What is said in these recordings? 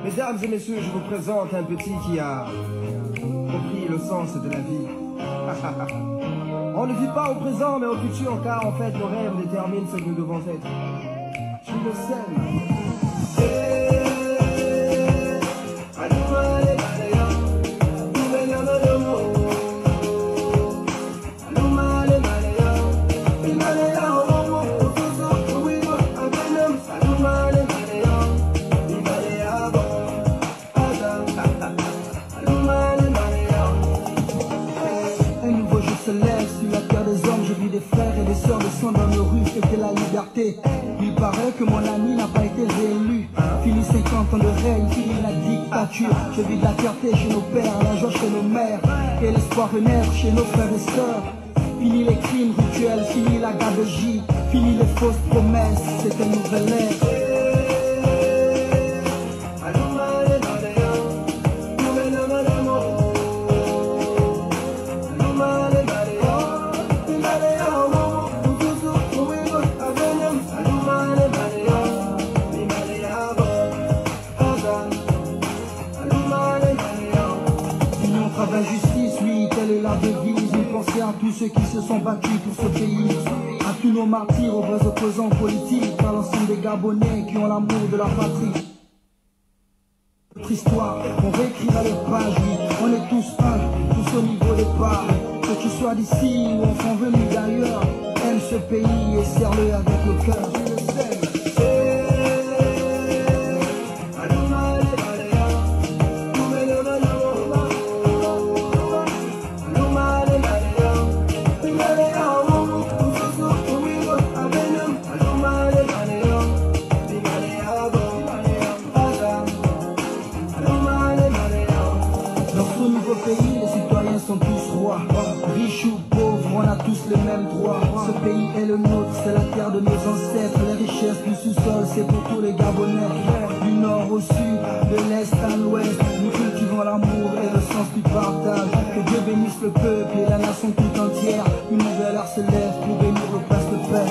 Mesdames et messieurs, je vous présente un petit qui a compris le sens de la vie. On ne vit pas au présent mais au futur car en fait le rêve détermine ce que nous devons être. Je le sais. Dans nos rues, c'était la liberté. Il paraît que mon ami n'a pas été réélu. Fini 50 ans de règne, fini la dictature. Je vis de la fierté chez nos pères, la joie chez nos mères, et l'espoir renaître chez nos frères et sœurs. Fini les crimes rituels, fini la gabegie, fini les fausses promesses, c'est une nouvelle ère. À tous ceux qui se sont battus pour ce pays, à tous nos martyrs, aux vrais opposants politiques, à l'ensemble des Gabonais qui ont l'amour de leur patrie. Notre histoire, on réécrira les pages, oui, on est tous un, tous au niveau départ. Que tu sois d'ici ou enfin venu d'ailleurs, aime ce pays et serre-le avec le cœur. Riches ou pauvres, on a tous les mêmes droits. Ce pays est le nôtre, c'est la terre de nos ancêtres. Les richesses du sous-sol, c'est pour tous les Gabonais. Du nord au sud, de l'est à l'ouest, nous cultivons l'amour et le sens du partage. Que Dieu bénisse le peuple et la nation tout entière. Une nouvelle heure se lève pour bénir le prince de paix.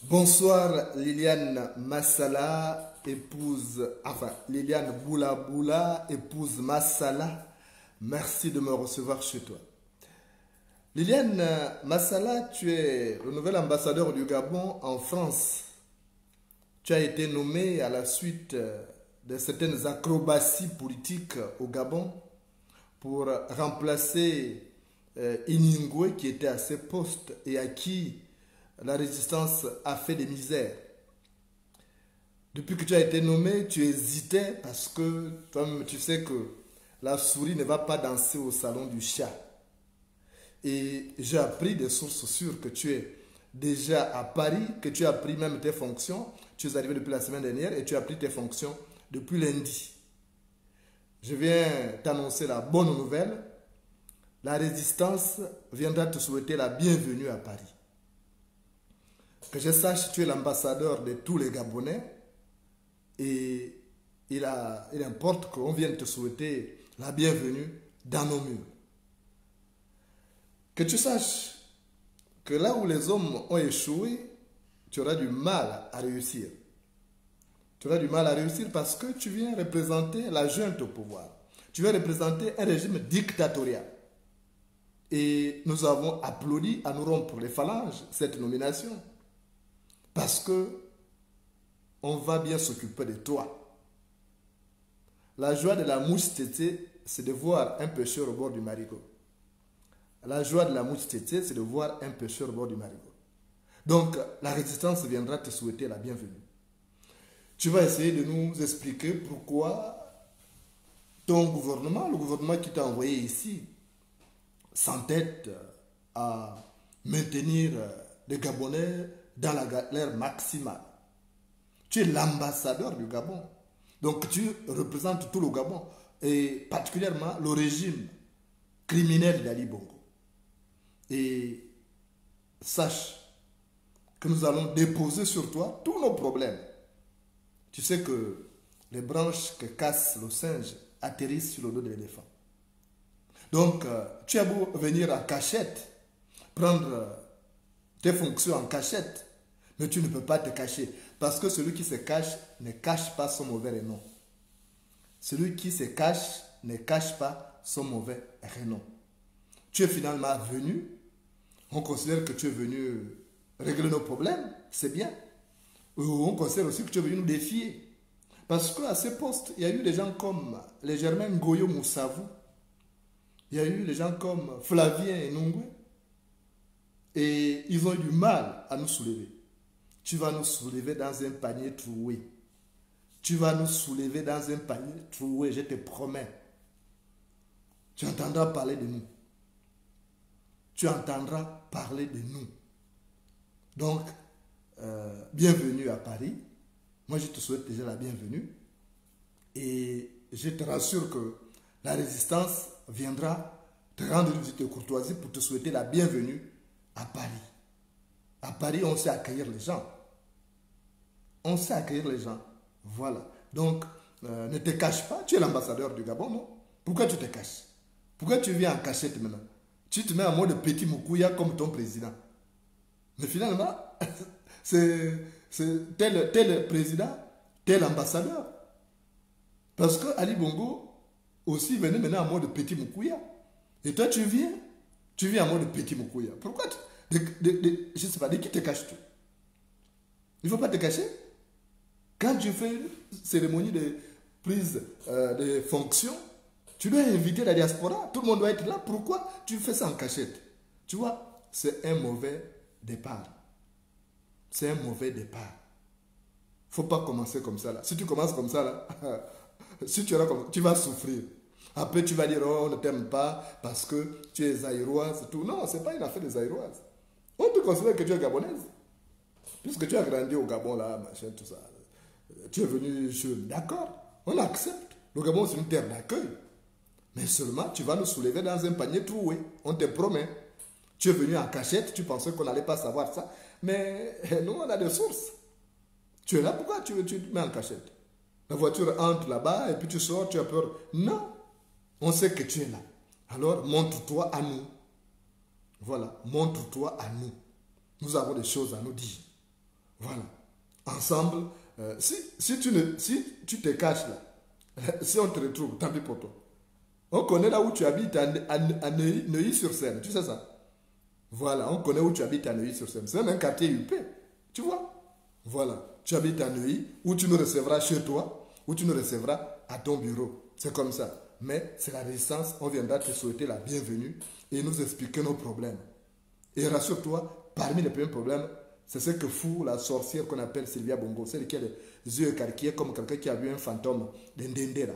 Bonsoir Liliane Massala, Liliane Boula, épouse Massala. Merci de me recevoir chez toi. Liliane Massala, tu es le nouvel ambassadeur du Gabon en France. Tu as été nommé à la suite de certaines acrobaties politiques au Gabon pour remplacer Iningwe qui était à ses postes et à qui la résistance a fait des misères. Depuis que tu as été nommé, tu hésitais parce que toi-même tu sais que la souris ne va pas danser au salon du chat. Et j'ai appris des sources sûres que tu es déjà à Paris, que tu as pris même tes fonctions. Tu es arrivé depuis la semaine dernière et tu as pris tes fonctions depuis lundi. Je viens t'annoncer la bonne nouvelle. La résistance viendra te souhaiter la bienvenue à Paris. Que je sache, tu es l'ambassadeur de tous les Gabonais et il importe qu'on vienne te souhaiter la bienvenue dans nos murs. Que tu saches que là où les hommes ont échoué, tu auras du mal à réussir. Tu auras du mal à réussir parce que tu viens représenter la junte au pouvoir. Tu viens représenter un régime dictatorial. Et nous avons applaudi à nous rompre les phalanges cette nomination. Parce que on va bien s'occuper de toi. La joie de la mouche tétée, c'est de voir un pêcheur au bord du marigot. La joie de la mouche tétée, c'est de voir un pêcheur au bord du marigot. Donc, la résistance viendra te souhaiter la bienvenue. Tu vas essayer de nous expliquer pourquoi ton gouvernement, le gouvernement qui t'a envoyé ici, s'entête à maintenir les Gabonais dans la galère maximale. Tu es l'ambassadeur du Gabon. Donc tu représentes tout le Gabon et particulièrement le régime criminel d'Ali Bongo. Et sache que nous allons déposer sur toi tous nos problèmes. Tu sais que les branches que casse le singe atterrissent sur le dos de l'éléphant. Donc, tu as beau venir en cachette, prendre tes fonctions en cachette, mais tu ne peux pas te cacher. Parce que celui qui se cache ne cache pas son mauvais renom. Celui qui se cache ne cache pas son mauvais renom. Tu es finalement venu, on considère que tu es venu régler nos problèmes, c'est bien. Ou on considère aussi que tu es venu nous défier. Parce qu'à ce poste, il y a eu des gens comme les Germain Ngoyo Moussavou, il y a eu des gens comme Flavien Nungwe, et ils ont eu du mal à nous soulever. Tu vas nous soulever dans un panier troué. Tu vas nous soulever dans un panier troué, je te promets. Tu entendras parler de nous. Tu entendras parler de nous. Donc, bienvenue à Paris. Moi, je te souhaite déjà la bienvenue. Et je te rassure que la résistance viendra te rendre une visite de courtoisie pour te souhaiter la bienvenue à Paris. À Paris, on sait accueillir les gens. On sait accueillir les gens. Voilà. Donc, ne te cache pas. Tu es l'ambassadeur du Gabon, non? Pourquoi tu te caches? Pourquoi tu viens en cachette maintenant? Tu te mets en mode petit Moukouya comme ton président. Mais finalement, c'est tel président, tel ambassadeur. Parce que Ali Bongo aussi venait maintenant en mode petit Moukouya. Et toi, tu viens en mode petit Moukouya. Pourquoi je ne sais pas, de qui te caches-tu? Il ne faut pas te cacher. Quand tu fais une cérémonie de prise de fonction, tu dois inviter la diaspora. Tout le monde doit être là. Pourquoi tu fais ça en cachette? Tu vois, c'est un mauvais départ. C'est un mauvais départ. Il ne faut pas commencer comme ça. Là. Si tu commences comme ça, là, si tu, tu vas souffrir. Après, tu vas dire, oh, on ne t'aime pas parce que tu es zaïroise. Tout. Non, ce n'est pas une affaire des zaïroises. On te considère que tu es gabonaise. Puisque tu as grandi au Gabon, là, machin, tout ça. Tu es venu jeune. D'accord, on accepte. Le Gabon, c'est une terre d'accueil. Mais seulement, tu vas nous soulever dans un panier troué. On te promet. Tu es venu en cachette, tu pensais qu'on n'allait pas savoir ça. Mais nous, on a des sources. Tu es là, pourquoi tu te mets en cachette? La voiture entre là-bas et puis tu sors, tu as peur. Non, on sait que tu es là. Alors, montre-toi à nous. Voilà, montre-toi à nous. Nous avons des choses à nous dire. Voilà. Ensemble, si tu te caches là, si on te retrouve, tant pis pour toi. On connaît là où tu habites à Neuilly-sur-Seine, tu sais ça? Voilà, on connaît où tu habites à Neuilly-sur-Seine. C'est un quartier UP, tu vois? Voilà, tu habites à Neuilly, où tu nous recevras chez toi, où tu nous recevras à ton bureau. C'est comme ça. Mais c'est la résistance, on viendra te souhaiter la bienvenue et nous expliquer nos problèmes. Et rassure-toi, parmi les premiers problèmes, c'est ce que fout la sorcière qu'on appelle Sylvia Bongo, celle qui a les yeux écarquillés comme quelqu'un qui a vu un fantôme d'Indendera.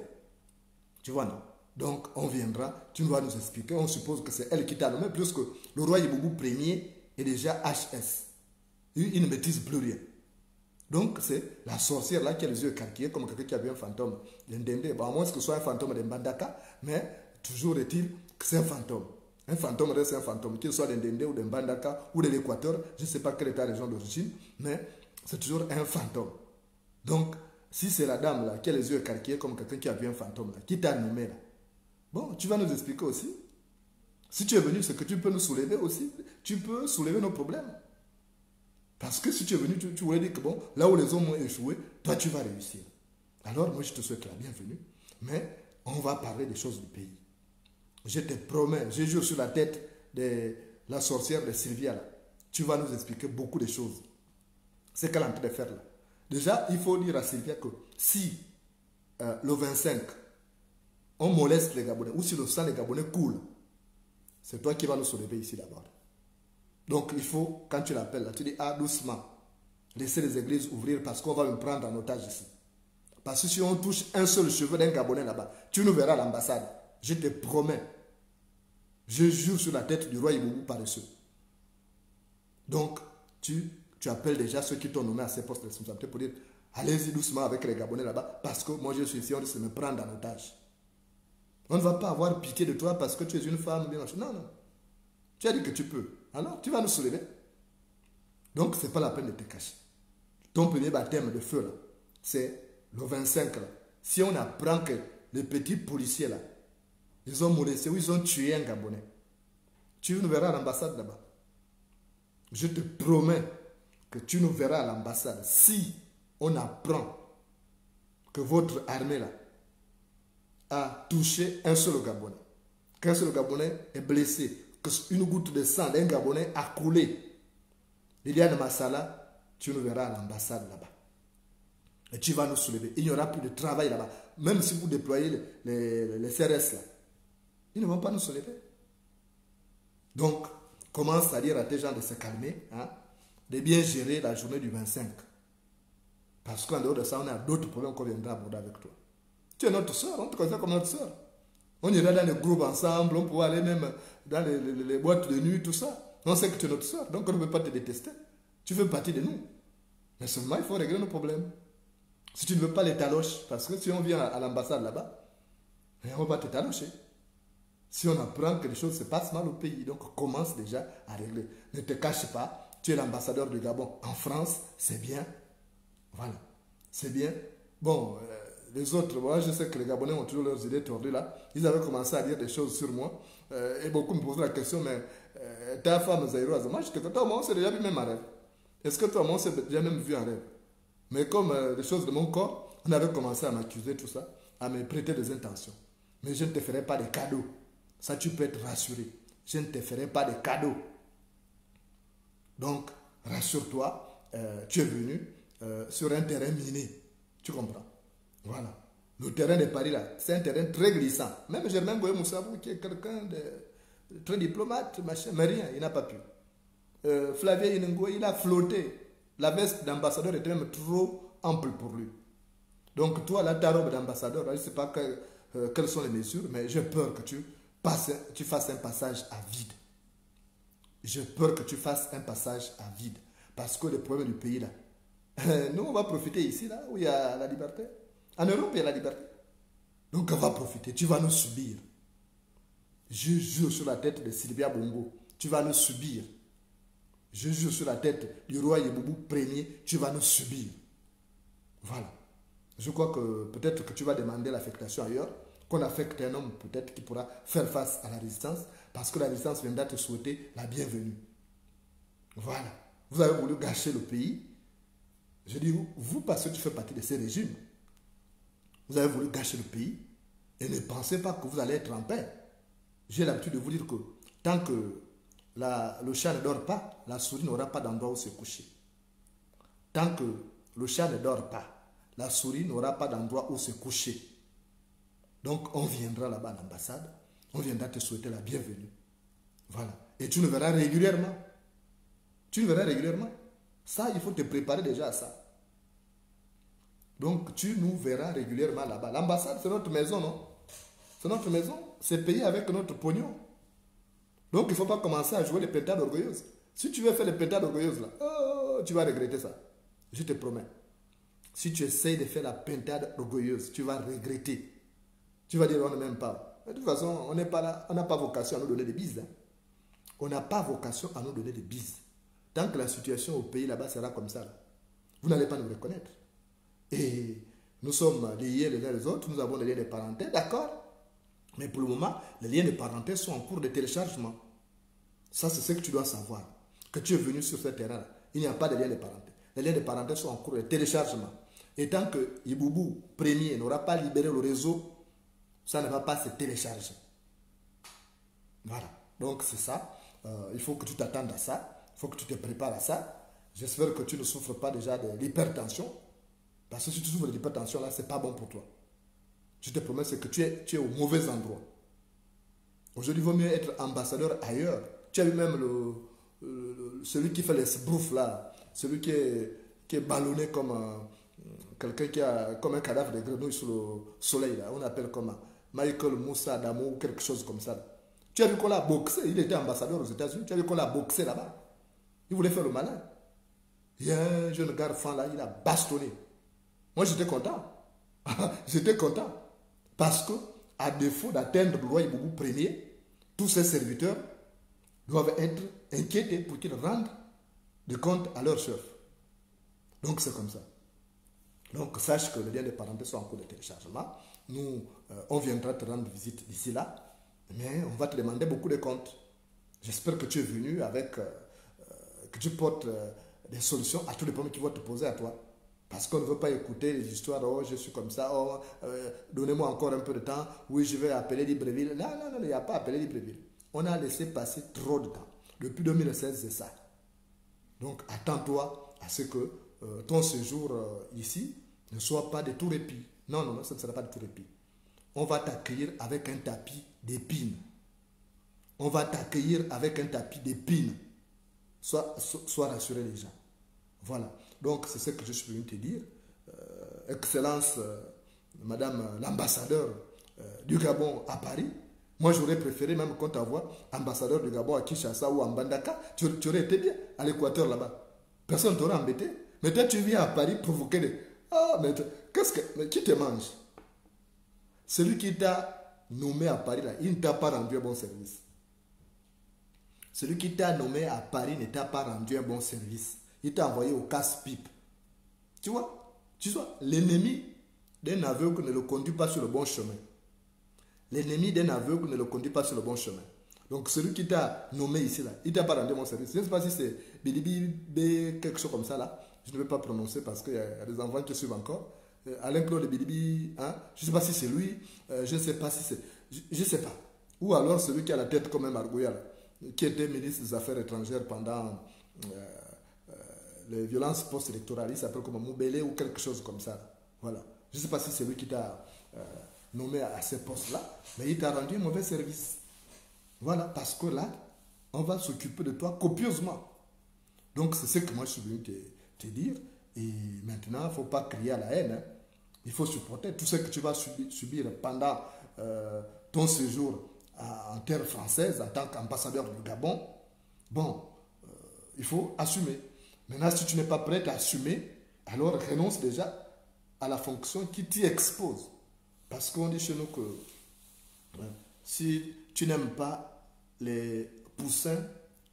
Tu vois, non? Donc, on viendra, tu vas nous expliquer, on suppose que c'est elle qui t'a nommé, puisque le roi Iboubou Ier est déjà HS. Il ne maîtrise plus rien. Donc, c'est la sorcière là qui a les yeux écarquillés comme quelqu'un qui a vu un fantôme d'Indendera. Bon, à moins que ce soit un fantôme de Mbandaka, mais toujours est-il que c'est un fantôme. Un fantôme reste un fantôme, qu'il soit d'Indendera ou de Mbandaka ou de l'Équateur, je ne sais pas quelle est ta région d'origine, mais c'est toujours un fantôme. Donc, si c'est la dame là qui a les yeux écarquillés comme quelqu'un qui a vu un fantôme là, qui t'a nommé là, bon, tu vas nous expliquer aussi. Si tu es venu, c'est que tu peux nous soulever aussi. Tu peux soulever nos problèmes. Parce que si tu es venu, tu voulais dire que bon, là où les hommes ont échoué, toi tu vas réussir. Alors moi je te souhaite la bienvenue, mais on va parler des choses du pays. Je te promets, je jure sur la tête de la sorcière de Sylvia là, tu vas nous expliquer beaucoup de choses. C'est qu'elle est en train de faire là. Déjà, il faut dire à Sylvia que si le 25, on moleste les Gabonais, ou si le sang des Gabonais coule, c'est toi qui vas nous soulever ici d'abord. Donc il faut, quand tu l'appelles là, tu dis, ah doucement, laissez les églises ouvrir parce qu'on va me prendre en otage ici. Parce que si on touche un seul cheveu d'un Gabonais là-bas, tu nous verras à l'ambassade. Je te promets. Je jure sur la tête du roi Iboubou paresseux. Donc, tu appelles déjà ceux qui t'ont nommé à ces postes de responsabilité pour dire, allez-y doucement avec les Gabonais là-bas, parce que moi je suis ici, on risque de me prendre en otage. On ne va pas avoir pitié de toi parce que tu es une femme. Non, non. Tu as dit que tu peux. Alors, tu vas nous soulever. Donc, ce n'est pas la peine de te cacher. Ton premier baptême de feu, là, c'est le 25. Là. Si on apprend que les petits policiers, là, ils ont molesté ou ils ont tué un Gabonais, tu nous verras à l'ambassade là-bas. Je te promets que tu nous verras à l'ambassade. Si on apprend que votre armée, là, a touché un seul Gabonais, qu'un seul Gabonais est blessé, qu'une goutte de sang d'un Gabonais a coulé, Liliane Massala, tu nous verras à l'ambassade là-bas. Et tu vas nous soulever. Il n'y aura plus de travail là-bas. Même si vous déployez les CRS là, ils ne vont pas nous soulever. Donc, commence à dire à tes gens de se calmer, hein, de bien gérer la journée du 25. Parce qu'en dehors de ça, on a d'autres problèmes qu'on viendra aborder avec toi. Tu es notre soeur, on te considère comme notre soeur. On ira dans les groupes ensemble, on pourra aller même dans les boîtes de nuit, tout ça. On sait que tu es notre soeur, donc on ne peut pas te détester. Tu fais partie de nous. Mais seulement, il faut régler nos problèmes. Si tu ne veux pas les taloches, parce que si on vient à l'ambassade là-bas, on va te talocher. Si on apprend que les choses se passent mal au pays, donc commence déjà à régler. Ne te cache pas, tu es l'ambassadeur du Gabon en France, c'est bien. Voilà, c'est bien. Bon, les autres, moi je sais que les Gabonais ont toujours leurs idées tordues là. Ils avaient commencé à dire des choses sur moi. Et beaucoup me posaient la question, mais ta femme Zaïroise, moi je te dis, toi, moi on s'est déjà vu même en rêve. Est-ce que toi, moi on s'est déjà même vu en rêve? Mais comme les choses de mon corps, on avait commencé à m'accuser, tout ça, à me prêter des intentions. Mais je ne te ferai pas de cadeaux. Ça, tu peux être rassuré. Je ne te ferai pas de cadeaux. Donc, rassure-toi, tu es venu sur un terrain miné. Tu comprends? Voilà. Le terrain de Paris, là, c'est un terrain très glissant. Même Germain Boye Moussabou, qui est quelqu'un de très diplomate, machin, mais rien, il n'a pas pu. Flavien Inengo, il a flotté. La veste d'ambassadeur était même trop ample pour lui. Donc, toi, là, ta robe d'ambassadeur, je ne sais pas quelles sont les mesures, mais j'ai peur que tu fasses un passage à vide. J'ai peur que tu fasses un passage à vide. Parce que le problème du pays, là, nous, on va profiter ici, là, où il y a la liberté. En Europe, il y a la liberté. Donc, on va profiter. Tu vas nous subir. Je jure sur la tête de Sylvia Bongo. Tu vas nous subir. Je jure sur la tête du roi Yeboubou Ier. Tu vas nous subir. Voilà. Je crois que peut-être que tu vas demander l'affectation ailleurs. Qu'on affecte un homme peut-être qui pourra faire face à la résistance. Parce que la résistance viendra te souhaiter la bienvenue. Voilà. Vous avez voulu gâcher le pays. Je dis vous parce que tu fais partie de ces régimes. Vous avez voulu gâcher le pays et ne pensez pas que vous allez être en paix. J'ai l'habitude de vous dire que tant que le chat ne dort pas, la souris n'aura pas d'endroit où se coucher. Tant que le chat ne dort pas, la souris n'aura pas d'endroit où se coucher. Donc on viendra là-bas à l'ambassade, on viendra te souhaiter la bienvenue. Voilà. Et tu nous verras régulièrement. Tu nous verras régulièrement. Ça, il faut te préparer déjà à ça. Donc, tu nous verras régulièrement là-bas. L'ambassade, c'est notre maison, non? C'est notre maison. C'est payé avec notre pognon. Donc, il ne faut pas commencer à jouer les pentades orgueilleuses. Si tu veux faire les pentades orgueilleuses, là, oh, tu vas regretter ça. Je te promets. Si tu essayes de faire la pentade orgueilleuse, tu vas regretter. Tu vas dire, on ne m'aime pas. De toute façon, on n'est pas là. On n'a pas vocation à nous donner des bises. Hein. On n'a pas vocation à nous donner des bises. Tant que la situation au pays là-bas sera comme ça, là, vous n'allez pas nous reconnaître. Et nous sommes liés les uns les autres, nous avons des liens de parenté, d'accord? Mais pour le moment, les liens de parenté sont en cours de téléchargement. Ça, c'est ce que tu dois savoir. Que tu es venu sur ce terrain-là, il n'y a pas de liens de parenté. Les liens de parenté sont en cours de téléchargement. Et tant que Yeboubou Ier n'aura pas libéré le réseau, ça ne va pas se télécharger. Voilà. Donc, c'est ça. Il faut que tu t'attendes à ça. Il faut que tu te prépares à ça. J'espère que tu ne souffres pas déjà de l'hypertension. Parce que si tu souffres de l'hypertension, là, ce n'est pas bon pour toi. Je te promets que tu es au mauvais endroit. Aujourd'hui, il vaut mieux être ambassadeur ailleurs. Tu as vu même celui qui fait les sbroufs là, celui qui est ballonné comme quelqu'un qui a comme un cadavre de grenouille sur le soleil, là. On appelle comme Michael Moussa Damo ou quelque chose comme ça. Tu as vu qu'on l'a boxé, il était ambassadeur aux États-Unis, tu as vu qu'on l'a boxé là-bas. Il voulait faire le malin. Il y a un jeune garçon là, il a bastonné. Moi, j'étais content. J'étais content. Parce que, à défaut d'atteindre le roi Iboubou Ier, tous ses serviteurs doivent être inquiétés pour qu'ils rendent des comptes à leur chef. Donc, c'est comme ça. Donc, sache que les liens de parenté sont en cours de téléchargement. Nous, on viendra te rendre visite d'ici là, mais on va te demander beaucoup de comptes. J'espère que tu es venu avec, que tu portes des solutions à tous les problèmes qui vont te poser à toi. Parce qu'on ne veut pas écouter les histoires, oh, je suis comme ça, oh, donnez-moi encore un peu de temps, oui, je vais appeler Libreville. Non, non, non, il n'y a pas appelé Libreville. On a laissé passer trop de temps. Depuis 2016, c'est ça. Donc, attends-toi à ce que ton séjour ici ne soit pas de tout répit. Non, non, non, ça ne sera pas de tout répit. On va t'accueillir avec un tapis d'épines. On va t'accueillir avec un tapis d'épines. Sois rassuré les gens. Voilà. Donc, c'est ce que je suis venu te dire. Excellence, Madame l'ambassadeur du Gabon à Paris. Moi, j'aurais préféré même qu'on t'envoie ambassadeur du Gabon à Kinshasa ou à Mbandaka. Tu aurais été bien à l'Équateur là-bas. Personne ne t'aurait embêté. Mais toi, tu viens à Paris provoquer des... Ah, mais qui te mange? Celui qui t'a nommé à Paris, là, il ne t'a pas rendu un bon service. Celui qui t'a nommé à Paris ne t'a pas rendu un bon service. Il t'a envoyé au casse-pipe. Tu vois? Tu vois, l'ennemi d'un aveugle ne le conduit pas sur le bon chemin. L'ennemi d'un aveugle ne le conduit pas sur le bon chemin. Donc celui qui t'a nommé ici, là, il ne t'a pas rendu mon service. Je ne sais pas si c'est Bilibi, quelque chose comme ça, là. Je ne vais pas prononcer parce qu'il y a des enfants qui suivent encore. Alain-Claude Bilibi, hein? Je ne sais pas si c'est lui. Je ne sais pas si c'est... Je ne sais pas. Ou alors celui qui a la tête comme un margouillat, qui était ministre des Affaires étrangères pendant les violences post-électorales. Il s'appelle comme Moubélé ou quelque chose comme ça. Voilà. Je ne sais pas si c'est lui qui t'a nommé à ce poste-là, mais il t'a rendu un mauvais service. Voilà, parce que là, on va s'occuper de toi copieusement. Donc, c'est ce que moi, je suis venu te dire. Et maintenant, il ne faut pas crier à la haine. Hein. Il faut supporter tout ce que tu vas subir pendant ton séjour en terre française, en tant qu'ambassadeur du Gabon. Bon, il faut assumer. Maintenant, si tu n'es pas prêt à assumer, alors renonce déjà à la fonction qui t'y expose. Parce qu'on dit chez nous que si tu n'aimes pas les poussins,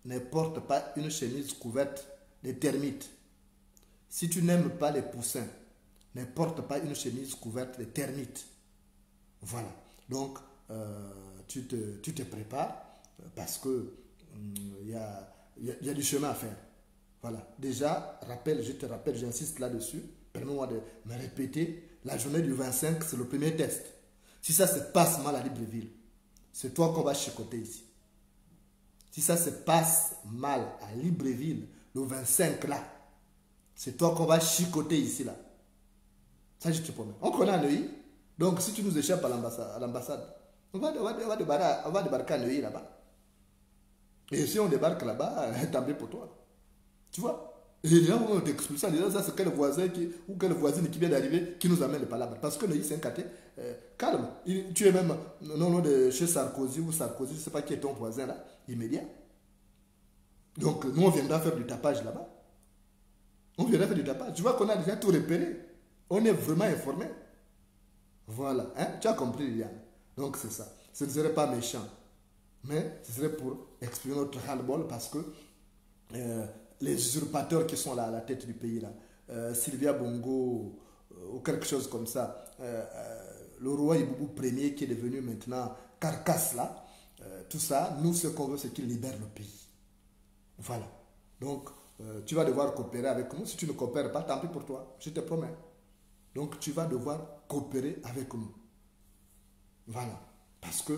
ne porte pas une chemise couverte de termites. Si tu n'aimes pas les poussins, ne porte pas une chemise couverte de termites. Voilà. Donc, tu te prépares parce que il y a du chemin à faire. Voilà. Déjà, je te rappelle, j'insiste là-dessus. Permets-moi de me répéter. La journée du 25, c'est le premier test. Si ça se passe mal à Libreville, c'est toi qu'on va chicoter ici. Si ça se passe mal à Libreville, le 25 là, c'est toi qu'on va chicoter ici là. Ça, je te promets. On connaît Neuilly. Donc, si tu nous échappes à l'ambassade, on va débarquer à Neuilly là-bas. Et si on débarque là-bas, tant pis pour toi. Tu vois? Et les gens vont t'expulser en disant ça, c'est quel voisin ou quelle voisine qui vient d'arriver qui nous amène les palabres. Parce que Neuilly, c'est un quartier calme. Tu es même non de chez Sarkozy ou Sarkozy, je ne sais pas qui est ton voisin là, immédiat. Donc, nous, on viendra faire du tapage là-bas. On viendra faire du tapage. Tu vois qu'on a déjà tout repéré. On est vraiment informé. Voilà. Hein? Tu as compris, Liliane. Donc, c'est ça. Ce ne serait pas méchant. Mais ce serait pour exprimer notre ras-le-bol parce que les usurpateurs qui sont là à la tête du pays, là, Sylvia Bongo ou quelque chose comme ça, le roi Iboubou Ier qui est devenu maintenant carcasse là, tout ça, nous ce qu'on veut c'est qu'il libère le pays. Voilà. Donc, tu vas devoir coopérer avec nous. Si tu ne coopères pas, tant pis pour toi, je te promets. Donc, tu vas devoir coopérer avec nous. Voilà. Parce que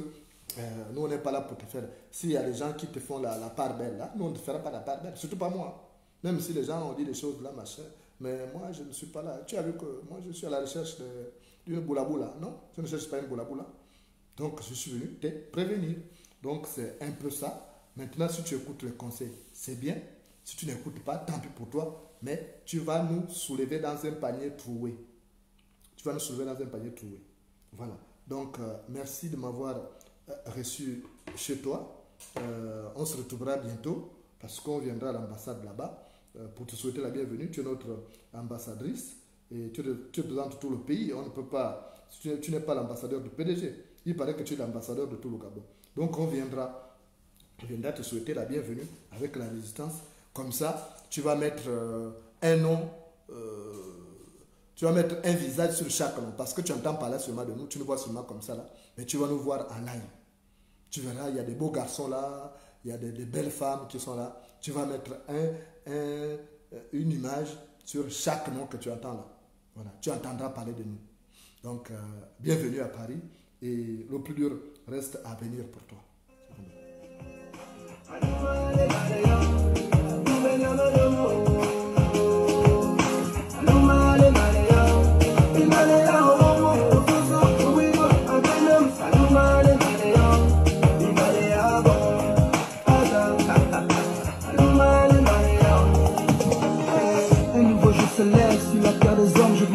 nous, on n'est pas là pour te faire... S'il y a des gens qui te font la part belle, là, nous, on ne te fera pas la part belle. Surtout pas moi. Même si les gens ont dit des choses là, machin. Mais moi, je ne suis pas là. Tu as vu que moi, je suis à la recherche d'une boulaboula. Non, je ne cherche pas une boulaboula. Donc, je suis venu te prévenir. Donc, c'est un peu ça. Maintenant, si tu écoutes les conseils, c'est bien. Si tu n'écoutes pas, tant pis pour toi. Mais tu vas nous soulever dans un panier troué. Tu vas nous soulever dans un panier troué. Voilà. Donc, merci de m'avoir reçu chez toi. On se retrouvera bientôt parce qu'on viendra à l'ambassade là-bas pour te souhaiter la bienvenue. Tu es notre ambassadrice et tu représentes tout le pays. On ne peut pas, tu n'es pas l'ambassadeur du PDG. Il paraît que tu es l'ambassadeur de tout le Gabon. Donc on viendra te souhaiter la bienvenue avec la résistance. Comme ça, tu vas mettre un nom, tu vas mettre un visage sur chaque nom. Parce que tu entends parler seulement de nous, tu nous vois seulement comme ça là. Mais tu vas nous voir en live. Tu verras, il y a des beaux garçons là, il y a des belles femmes qui sont là. Tu vas mettre une image sur chaque nom que tu entends là. Voilà, tu entendras parler de nous. Donc, bienvenue à Paris et le plus dur reste à venir pour toi.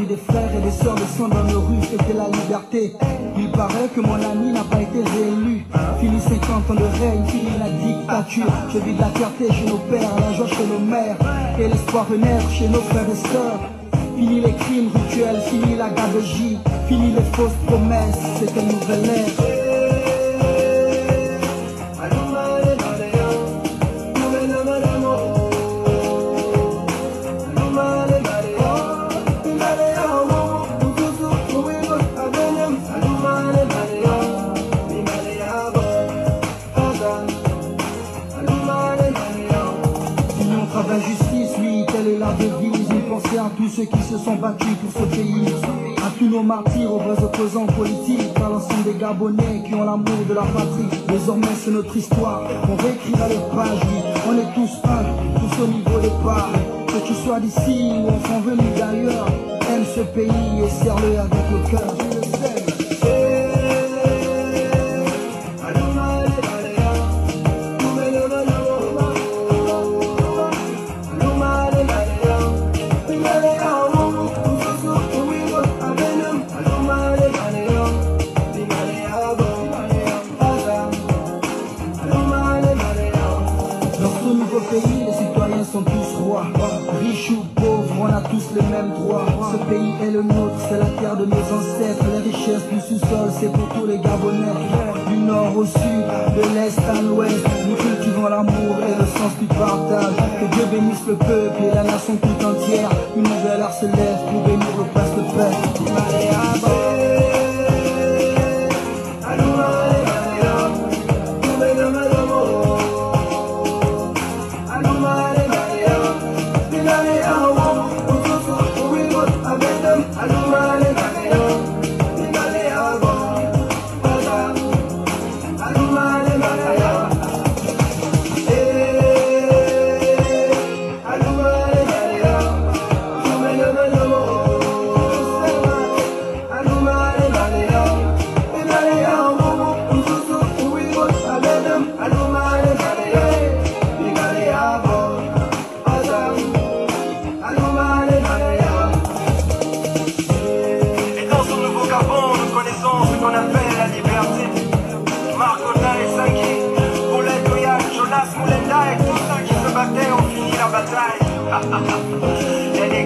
Des frères et des sœurs descendent dans nos rues, c'était la liberté. Il paraît que mon ami n'a pas été réélu. Fini 50 ans de règne, fini la dictature. Je vis de la fierté chez nos pères, la joie chez nos mères, et l'espoir renaître chez nos frères et sœurs. Fini les crimes rituels, fini la gabegie, fini les fausses promesses, c'était une nouvelle ère. À tous ceux qui se sont battus pour ce pays, à tous nos martyrs, aux vrais opposants politiques, à l'ensemble des Gabonais qui ont l'amour de la patrie. Désormais c'est notre histoire, on réécrira les pages, oui. On est tous un, tous au niveau départ. Que tu sois d'ici ou enfant venu d'ailleurs, aime ce pays et serre-le avec le cœur. Riches ou pauvres, on a tous les mêmes droits. Ce pays est le nôtre, c'est la terre de nos ancêtres. Les richesses du sous-sol, c'est pour tous les Gabonais. Du nord au sud, de l'est à l'ouest, nous cultivons l'amour et le sens du partage. Que Dieu bénisse le peuple et la nation tout entière. Une nouvelle ère se lève pour bénir le prince de paix. Et